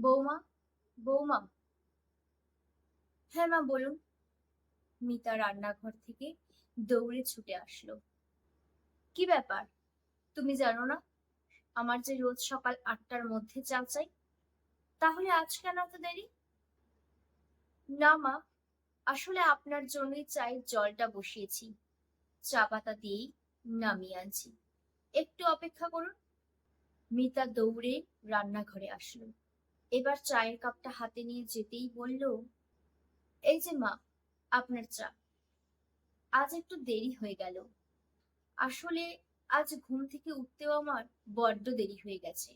বৌমা, বৌমা। হ্যাঁ মা, বলুন। মিতা রান্নাঘর থেকে দৌড়ে ছুটে আসলো। কি ব্যাপার? তুমি জানো না আমার যে রোজ সকাল 8টার মধ্যে চা চাই? তাহলে আজ কেন এত দেরি? না মা, আসলে আপনার জন্যই চায়ের জলটা বসিয়েছি, চা পাতা দিয়েই নামিয়ে আনছি। একটু অপেক্ষা করুন। মিতা দৌড়ে রান্নাঘরে আসলো। এবার চায়ের কাপটা হাতে নিয়ে যেতেই বলল, এই যে মা, আপনার চা। আজ একটু দেরি হয়ে গেল। আসলে আজ ঘুম থেকে উঠতেও আমার বড্ড দেরি হয়ে গেছে।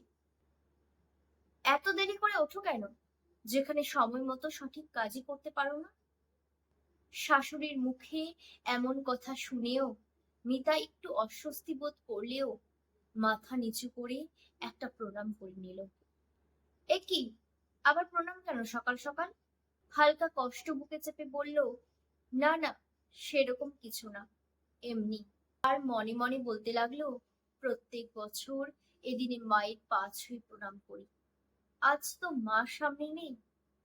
এত দেরি করে ওঠো কেন, যেখানে সময় মতো সঠিক কাজই করতে পারো না? শাশুড়ির মুখে এমন কথা শুনেও মিতা একটু অস্বস্তি বোধ করলেও মাথা নিচু করে একটা প্রণাম করে নিল। এ কি, আবার প্রণাম কেন সকাল সকাল? হালকা কষ্ট বুকে চেপে বলল, না না, সেরকম কিছু না, এমনি। আর মনে মনে বলতে লাগলো, প্রত্যেক বছর এদিনে মায়ের পা ছুঁয়ে প্রণাম করি। আজ তো মা সামনে নেই,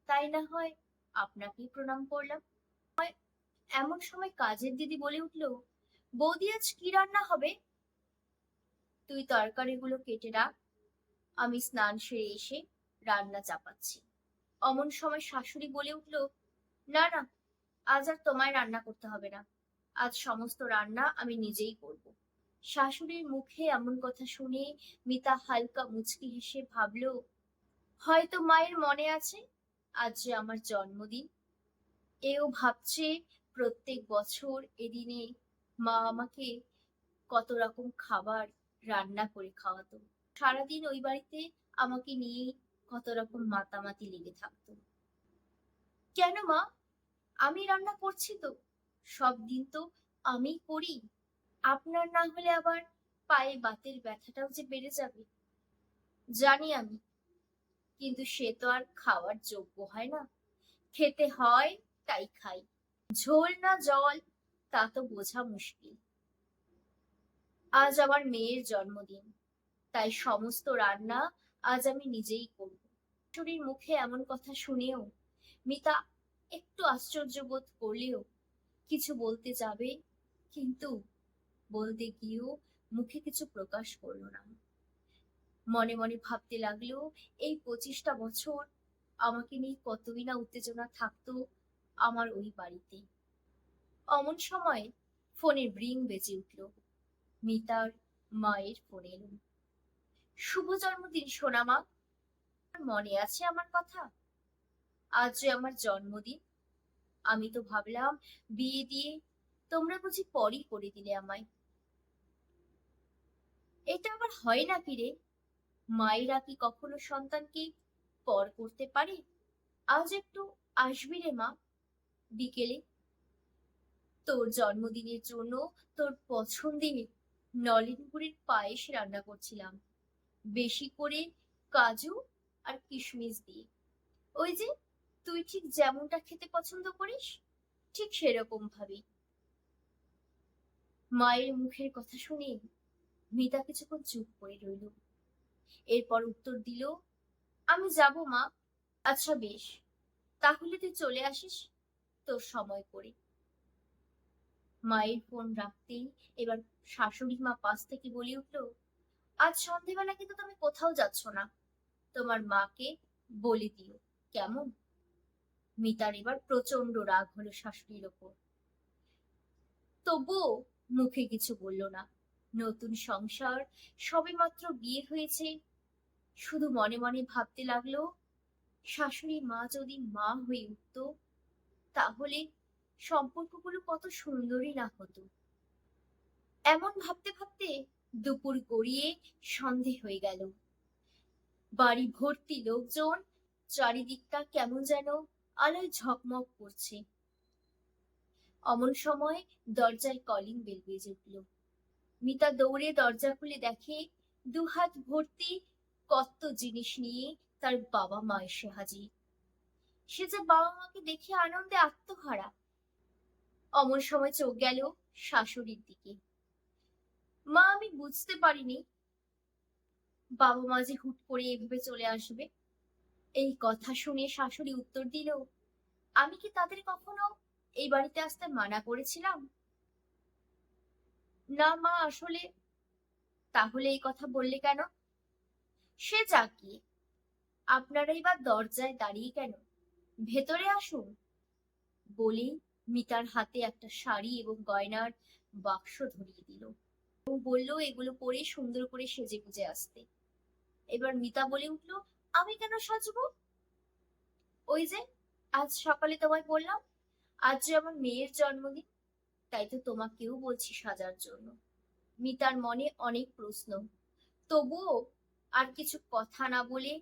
তাই না হয় আপনাকেই প্রণাম করলাম। এমন সময় কাজের দিদি বলে উঠল, বৌদি আজ কি রান্না হবে? তুই তরকারিগুলো কেটে রাখ, আমি স্নান সেরে এসে রান্না চাপাচ্ছি। অমন সময় শাশুড়ি বলে উঠল, না না, আজ আর তোমায় রান্না করতে হবে না, আজ সমস্ত রান্না আমি নিজেই করব। শাশুড়ির মুখে এমন কথা শুনে মিতা হালকা মুচকি হেসে ভাবল, হয়তো মায়ের মনে আছে আজ যে আমার জন্মদিন। এও ভাবছে প্রত্যেক বছর এদিনে মা আমাকে কত রকম খাবার রান্না করে খাওয়াতো। সারাদিন ওই বাড়িতে আমাকে নিয়ে কত রকম মাতামাতি লেগে থাকতো। কেন মা, আমি রান্না করছি তো, সব দিন তো আমি করি। আপনার না হলে আবার পায়ে বাতের ব্যথাটাও যে বেড়ে যাবে। জানি আমি, কিন্তু সে তো আর খাওয়ার যোগ্য হয় না। খেতে হয়, তাই খাই। ঝোল না জল, তা তো বোঝা মুশকিল। আজ আমার মেয়ের জন্মদিন, তাই সমস্ত রান্না আজ আমি নিজেই করব। শাশুড়ির মুখে এমন কথা শুনেও মিতা একটু আশ্চর্য বোধ করলেও কিছু বলতে যাবে, কিন্তু বলতে গিয়েও মুখে কিছু প্রকাশ করলো না। মনে মনে ভাবতে লাগলো, এই 25টা বছর আমাকে নিয়ে কতই না উত্তেজনা থাকতো আমার ওই বাড়িতে। অমন সময় ফোনের রিং বেজে উঠল। মিতার মায়ের ফোন এলো। শুভ জন্মদিন সোনামা, মনে আছে আমার কথা? আজ যে আমার জন্মদিন। আমি তো ভাবলাম বিয়ে দিয়ে তোমরা বুঝি পরই করে দিলে আমায়। এটা আবার হয় নাকি রে? মায়েরা কি কখনো সন্তানকে পর করতে পারে? আজ একটু আসবি রে মা, বিকেলে? তোর জন্মদিনের জন্য তোর পছন্দের নলেন গুড়ের পায়েস রান্না করছিলাম, বেশি করে কাজু আর কিশমিশ দিয়ে। ওই যে তুই ঠিক যেমনটা খেতে পছন্দ করিস, ঠিক সেরকম ভাবে। মায়ের মুখের কথা শুনে মিতা কিছুক্ষণ চুপ করে রইল। এরপর উত্তর দিল, আমি যাব মা। আচ্ছা বেশ, তাহলে তুই চলে আসিস তোর সময় করে। মায়ের ফোন রাখতেই এবার শাশুড়ি মা পাশ থেকে বলে উঠল, আজ সন্ধেবেলা কিন্তু তুমি কোথাও যাচ্ছ না, তোমার মাকে বলে দিও, কেমন? মিতার এবার প্রচন্ড রাগ হলো শাশুড়ির ওপর। তবুও মুখে কিছু বলল না। নতুন সংসার, সবেমাত্র বিয়ে হয়েছে। শুধু মনে মনে ভাবতে লাগলো, শাশুড়ি মা যদি মা হয়ে উঠত, তাহলে সম্পর্কগুলো কত সুন্দরই না হতো। এমন ভাবতে ভাবতে দুপুর গড়িয়ে সন্ধে হয়ে গেল। বাড়ি ভর্তি লোকজন, চারিদিকটা কেমন যেন আলোয় ঝকমক করছে। অমন সময় দরজায় কলিং বেল বেজে উঠল। মিতা দৌড়ে দরজা খুলে দেখে, দুহাত ভর্তি কত জিনিস নিয়ে তার বাবা মা এসে হাজির। সে যে বাবা মাকে দেখে আনন্দে আত্মহারা। অমন সময় চোখ গেল শাশুড়ির দিকে। মা, আমি বুঝতে পারিনি বাবা মা যে হুট করে এভাবে চলে আসবে। এই কথা শুনে শাশুড়ি উত্তর দিল, আমি কি তাদের কখনো এই বাড়িতে আসতে মানা করেছিলাম? না মা, আসলে। তাহলে এই কথা বললে কেন? সে যাক গিয়ে, আপনারাই বা দরজায় দাঁড়িয়ে কেন? ভেতরে আসুন। বলেই মিতার হাতে একটা শাড়ি এবং গয়নার বাক্স ধরিয়ে দিল এবং বলল এগুলো পরে সুন্দর করে সেজে গুজে আসতে। এবার মিতা বলে উঠল, আমি কেন সাজবো? ওই যে আজ সকালে তোমায় বললাম, আজ যে আমার মেয়ের জন্মদিন, তাই তো তোমাকেও বলছি সাজার জন্য। মিতার মনে অনেক প্রশ্ন, তবুও আর কিছু কথা না বলে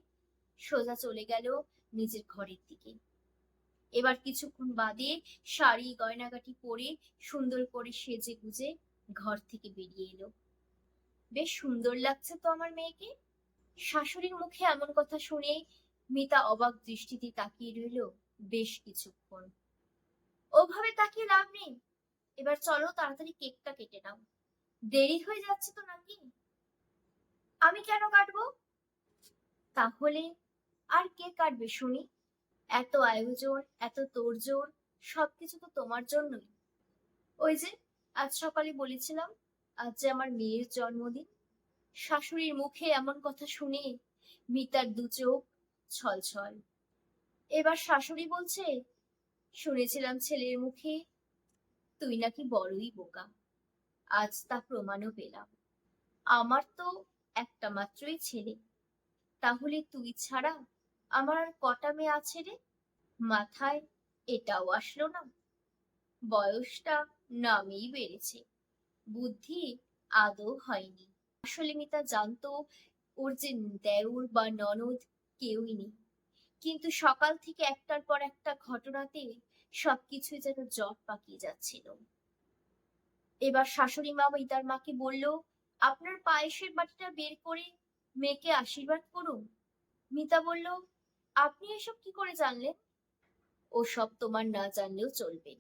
সোজা চলে গেল নিজের ঘরের দিকে। এবার কিছুক্ষণ বাদে শাড়ি গয়নাগাটি পরে সুন্দর করে সেজে গুজে ঘর থেকে বেরিয়ে এলো। বেশ সুন্দর লাগছে তো আমার মেয়েকে। শাশুড়ির মুখে এমন কথা শুনে মিতা অবাক দৃষ্টিতে তাকিয়ে রইল বেশ কিছুক্ষণ। ওভাবে তাকিয়ে লাভ নেই, এবার চলো তাড়াতাড়ি কেকটা কেটে নাও, দেরি হয়ে যাচ্ছে তো নাকি? আমি কেন কাটবো? তাহলে আর কে কাটবে শুনি? এত আয়োজন, এত তোড়জোড়, সবকিছু তো তোমার জন্যই। ওই যে আজ সকালে বলেছিলাম, আজ যে আমার মেয়ের জন্মদিন। শাশুড়ির মুখে এমন কথা শুনে মিতার দু চোখ ছলছল। এবার শাশুড়ি বলছে, শুনেছিলাম ছেলের মুখে তুই নাকি বড়ই বোকা, আজ তা প্রমাণও পেলাম। আমার তো একটা মাত্রই ছেলে, তাহলে তুই ছাড়া আমার আর কটা মেয়ে আছে রে? মাথায় এটাও আসলো না? বয়সটা নামেই বেড়েছে, বুদ্ধি আদৌ হয়নি। আসলে মিতা জানতো ওর যে দেওর বা ননদ কেউই নেই, কিন্তু সকাল থেকে একটার পর একটা ঘটনাতে সবকিছু যেন জট পাকিয়ে যাচ্ছিল। এবার শাশুড়ি মা মিতার মাকে বলল, আপনার পায়েসের বাটিটা বের করে মেয়েকে আশীর্বাদ করুন। মিতা বলল, আপনি এসব কি করে জানলেন? ও সব তোমার না জানলেও চলবে।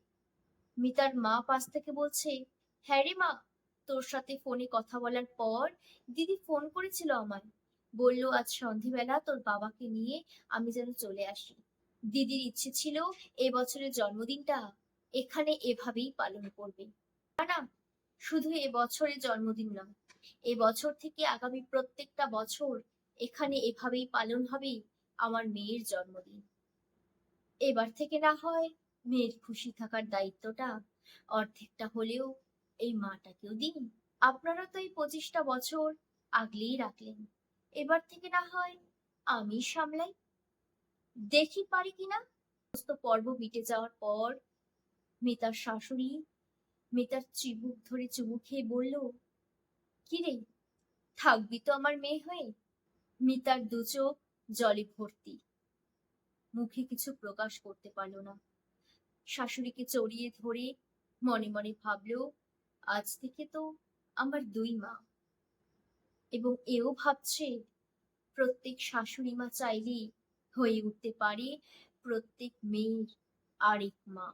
মিতার মা পাশ থেকে বলছে, হ্যাঁ রে মা, তোর সাথে ফোনে কথা বলার পর দিদি ফোন করেছিল আমায়, বলল আজ সন্ধেবেলা তোর বাবাকে নিয়ে আমি যেন চলে আসি। দিদির ইচ্ছে ছিল এবছরের জন্মদিনটা এখানে এভাবেই পালন করবে। না না, শুধু এবছরের জন্মদিন নয়, এবছর থেকে আগামী প্রত্যেকটা বছর এখানে এভাবেই পালন হবে আমার মেয়ের জন্মদিন। এবার থেকে না হয় মেয়ের খুশি থাকার দায়িত্বটা অর্ধেকটা হলেও এই মাটাকেও দিন। আপনারা তো এই 25টা বছর আগলেই রাখলেন, এবার থেকে না হয় আমি সামলাই, দেখি পারি কিনা। সমস্ত পর্ব মিটে যাওয়ার পর মিতার শাশুড়ি মিতার চিবুক ধরে চুমু খেয়ে বলল, কি রে, থাকবি তো আমার মেয়ে হয়ে? মিতার দু চোখ জলে ভর্তি, মুখে কিছু প্রকাশ করতে পারল না। শাশুড়িকে জড়িয়ে ধরে মনে মনে ভাবলো, আজ থেকে তো আমার দুই মা। এবং এও ভাবছে, প্রত্যেক শাশুড়ি মা চাইলেই হয়ে উঠতে পারে প্রত্যেক মেয়ের আরেক মা।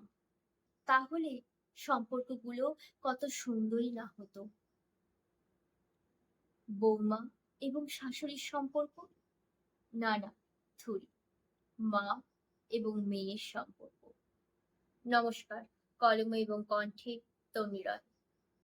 তাহলে সম্পর্কগুলো কত সুন্দরই না হতো। বৌমা এবং শাশুড়ির সম্পর্ক, না না, থুরি, মা এবং মেয়ের সম্পর্ক। নমস্কার। কলম এবং কণ্ঠে তন্মী রয়।